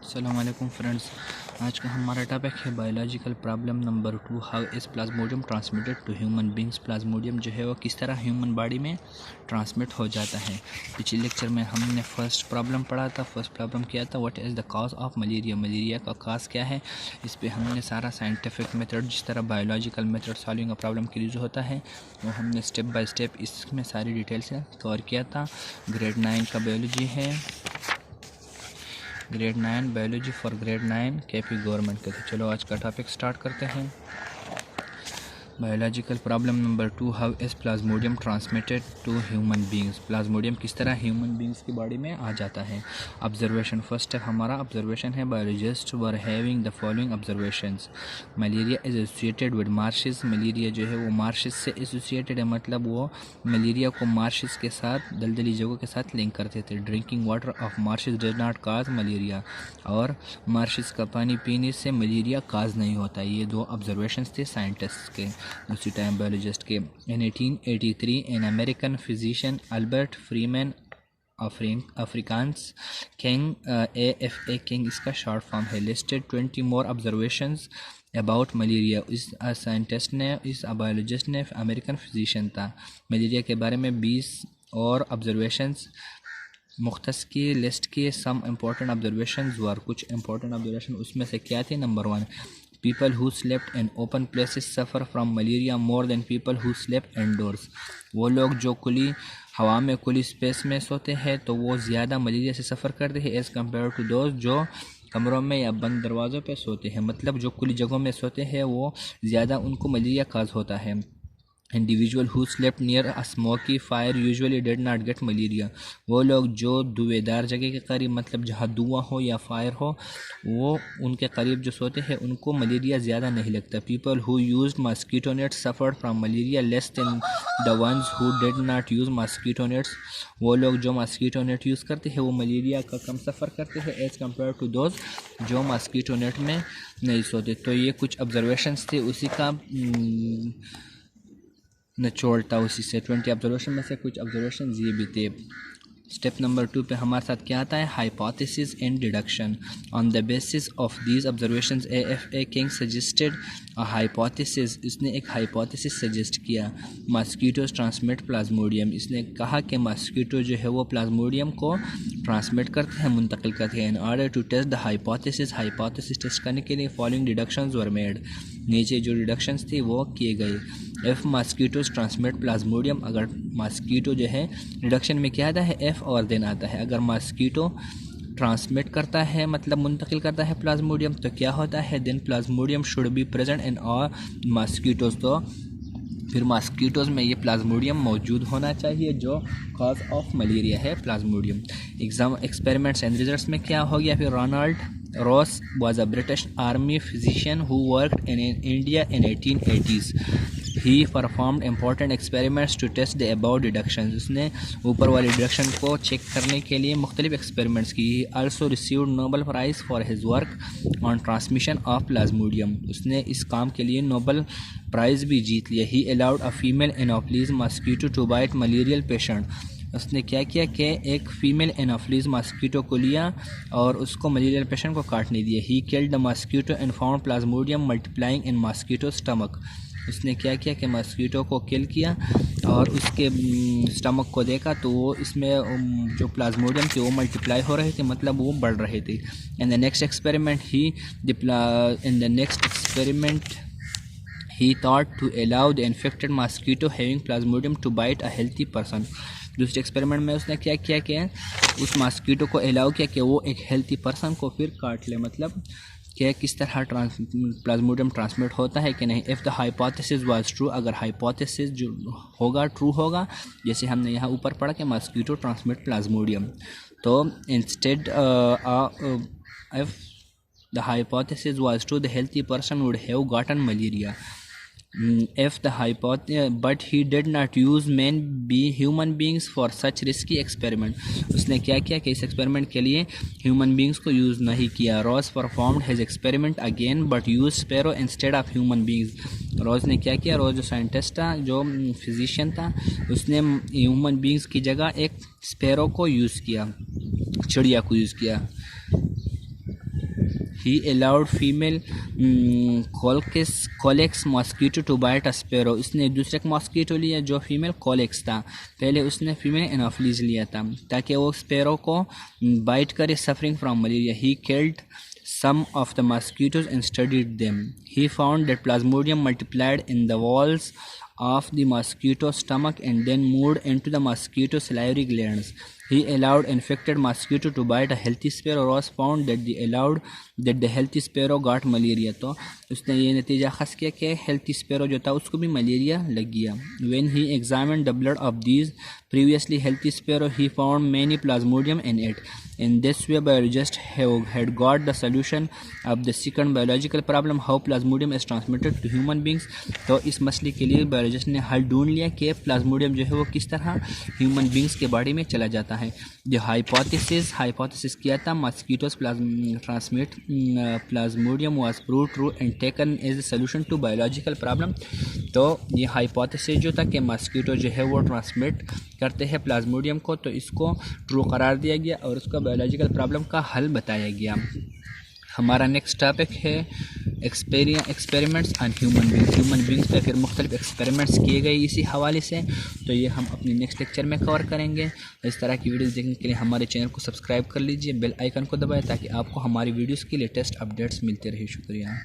अस्सलाम वालेकुम फ्रेंड्स। आज का हमारा टॉपिक है biological problem number 2, how is plasmodium transmitted to human beings. Plasmodium जो है वो किस तरह ह्यूमन बॉडी में ट्रांसमिट हो जाता है। पिछले लेक्चर में हमने फर्स्ट प्रॉब्लम पढ़ा था। फर्स्ट प्रॉब्लम क्या था, what is the cause of malaria. Malaria का कॉज क्या है, इस पर हमने सारा साइंटिफिक मेथड, जिस तरह biological method solving a problem के यूज़ होता है, वो हमने स्टेप बाय स्टेप इसमें सारी डिटेल से कवर किया था। ग्रेड 9 का बायोलॉजी है, grade 9 biology for grade 9 KP government के। तो चलो आज का टॉपिक स्टार्ट करते हैं। Biological problem number 2, how is plasmodium transmitted to human beings. Plasmodium किस तरह ह्यूमन बींग्स की बॉडी में आ जाता है। ऑब्जर्वेशन, फर्स्ट स्टेप हमारा ऑब्जर्वेशन है। Biologist were having the following observations. Malaria is associated with marches. Malaria जो है वो मार्शेस से एसोसिएटेड है, मतलब वो मलेरिया को मार्शेस के साथ, दलदली जगहों के साथ लिंक करते थे। Drinking water of marches does not cause malaria, और मार्शेस का पानी पीने से मलेरिया काज नहीं होता। ये दो ऑब्जर्वेशंस थे साइंटिस्ट के, उसी टाइम बायोलॉजिस्ट के। इन 1883 an American physician Albert Freeman Afrikaans king, AFA king इसका शॉर्ट फॉर्म है, listed 20 more observations about malaria. इस साइंटिस्ट ने, इस बायोलॉजिस्ट ने, अमेरिकन फिजिशियन था, मलेरिया के बारे में 20 और ऑब्जर्वेशंस मुख्तस की लिस्ट की। सम इम्पोर्टेंट ऑब्जर्वेशंस वर, कुछ इंपॉर्टेंट ऑब्जर्वेशन उसमें से क्या थे। Number 1, people who slept in open places suffer from malaria more than people who slept indoors। वो लोग जो खुली हवा में, खुली स्पेस में सोते हैं तो वो ज़्यादा मलेरिया से सफ़र करते हैं एज़ कम्पेयर टू दोस्त जो कमरों में या बंद दरवाज़ों पे सोते हैं। मतलब जो खुली जगहों में सोते हैं वो ज़्यादा उनको मलेरिया काज होता है। Individual who slept near a smoky fire usually did not gate malaria. वो लोग जो धुएंदार जगह के करीब, मतलब जहाँ धुआं हो या फायर हो, वो उनके करीब जो सोते हैं उनको मलेरिया ज़्यादा नहीं लगता। People who used mosquito nets suffered from malaria less than the ones who did not use mosquito nets. वो लोग जो मस्कीटो नेट यूज़ करते हैं वो मलेरिया का कम सफ़र करते हैं एज़ कम्पेयर टू दोज जो मस्कीटो नेट में नहीं सोते। तो ये कुछ ऑब्जर्वेशंस थे, उसी का निचोड़ता उसी से। 20 ऑब्जर्वेशन में से कुछ ऑब्जर्वेशन ये भी थे। स्टेप नंबर 2 पे हमारे साथ क्या आता है, hypothesis and deduction. On the basis of these observations AFA king suggested a hypothesis. इसने एक हाइपोथेसिस सजेस्ट किया, मस्कीटोज ट्रांसमिट प्लाज्मोडियम। इसने कहा कि मस्कीटो जो है वो प्लाज्मोडियम को ट्रांसमिट करते हैं, मुंतकिल करते हैं। In order to test the hypothesis, hypothesis test करने के लिए फॉलोइंग डिडक्शंस वर मेड। नीचे जो डिडक्शंस थी वो किए गए। एफ मस्कीटोज ट्रांसमिट प्लाज्मोडियम, अगर मस्कीटो जो है, डिडक्शन में क्या आता है, एफ और देन आता है। अगर मस्कीटो ट्रांसमिट करता है, मतलब मुंतकिल करता है प्लाज्मोडियम, तो क्या होता है, then plasmodium should be present in all mosquitoes. तो फिर मस्कीटोज़ में ये प्लाज्मोडियम मौजूद होना चाहिए जो कॉज ऑफ मलेरिया है, plasmodium. Exam experiments and results में क्या हो गया फिर, Ronald Ross was a British army physician who worked in India in 1880s. He performed important experiments to test the above deductions. उसने ऊपर वाले डिडक्शन को चेक करने के लिए मुख्तलिफ एक्सपेरिमेंट्स की। He also received Nobel Prize for his work on transmission of plasmodium. उसने इस काम के लिए नोबल प्राइज़ भी जीत लिया। He allowed a female Anopheles mosquito to bite malarial patient. उसने क्या किया कि एक फ़ीमेल एनोफिलीज मस्कीटो को लिया और उसको मलेरियल पेशेंट को काटने दिया। He killed the mosquito and found Plasmodium multiplying in mosquito stomach. उसने क्या किया कि मस्कीटो को किल किया और उसके स्टमक को देखा तो वो इसमें जो प्लाज्मोडियम थे वो मल्टीप्लाई हो रहे थे, मतलब वो बढ़ रहे थे। In the next experiment he thought to allow the infected mosquito having plasmodium to bite a healthy person। दूसरे एक्सपेरिमेंट में उसने क्या किया कि उस मॉस्कीटो को अलाउ किया कि वो एक हेल्थी पर्सन को फिर काट ले, मतलब कि किस तरह प्लाज्मोडियम ट्रांसमिट होता है कि नहीं। If the hypothesis was true, अगर हाइपोथेसिस जो होगा ट्रू होगा, जैसे हमने यहाँ ऊपर पढ़ा कि मॉस्कीटो ट्रांसमिट प्लाज्मोडियम, तो instead if the hypothesis was true the healthy person would have gotten malaria. If the but he did not use human beings for such risky experiment। उसने क्या किया कि इस एक्सपेरिमेंट के लिए ह्यूमन बींग्स को use नहीं किया। Ross performed his experiment again but use sparrow instead of human beings. Ross ने क्या किया, रॉस जो साइंटिस्ट था, जो फिजिशियन था, उसने ह्यूमन बींग्स की जगह एक स्पैरो को यूज़ किया, चिड़िया को यूज़ किया। He allowed female culex mosquito to bite a sparrow, इसने दूसरे एक मॉस्किटो लिया जो फीमेल कोलेक्स था, पहले उसने फीमेल एनोफिलीज लिया था ताकि वो स्पैरो को बाइट करे suffering from malaria. He killed some of the mosquitoes and studied them. He found that Plasmodium multiplied in the walls of the mosquito stomach and then moved into the mosquito salivary glands. He allowed infected mosquito to bite a healthy sparrow. Ross found that the healthy sparrow got malaria. तो उसने ये नतीजा खस किया कि healthy sparrow जो था उसको भी मलेरिया लग गया। When he examined the blood of these previously healthy sparrow, he found many Plasmodium in it. In this way, biologists had got the solution of the second biological problem, how Plasmodium is transmitted to human beings. तो इस मसले के लिए biologist ने हल ढूंढ लिया कि प्लाज्मोडियम जो है वो किस तरह ह्यूमन बींग्स के बॉडी में चला जाता है। द हाइपोथेसिस किया था mosquitoes transmit plasmodium was prove true and taken as a solution to biological problem. तो ये हाइपोथेसिस जो था कि मॉस्किटो जो है वो ट्रांसमिट करते हैं प्लाज्मोडियम को, तो इसको ट्रू करार दिया गया और उसका बायोलॉजिकल प्रॉब्लम का हल बताया गया। हमारा नेक्स्ट टॉपिक है एक्सपेरिमेंट्स ऑन ह्यूमन बींग्स पे फिर मुख्तलिफ एक्सपेरिमेंट्स किए गए इसी हवाले से, तो ये हम अपने नेक्स्ट लेक्चर में कवर करेंगे। इस तरह की वीडियोस देखने के लिए हमारे चैनल को सब्सक्राइब कर लीजिए, बेल आइकन को दबाएं ताकि आपको हमारी वीडियोस के लेटेस्ट अपडेट्स मिलते रहे। शुक्रिया।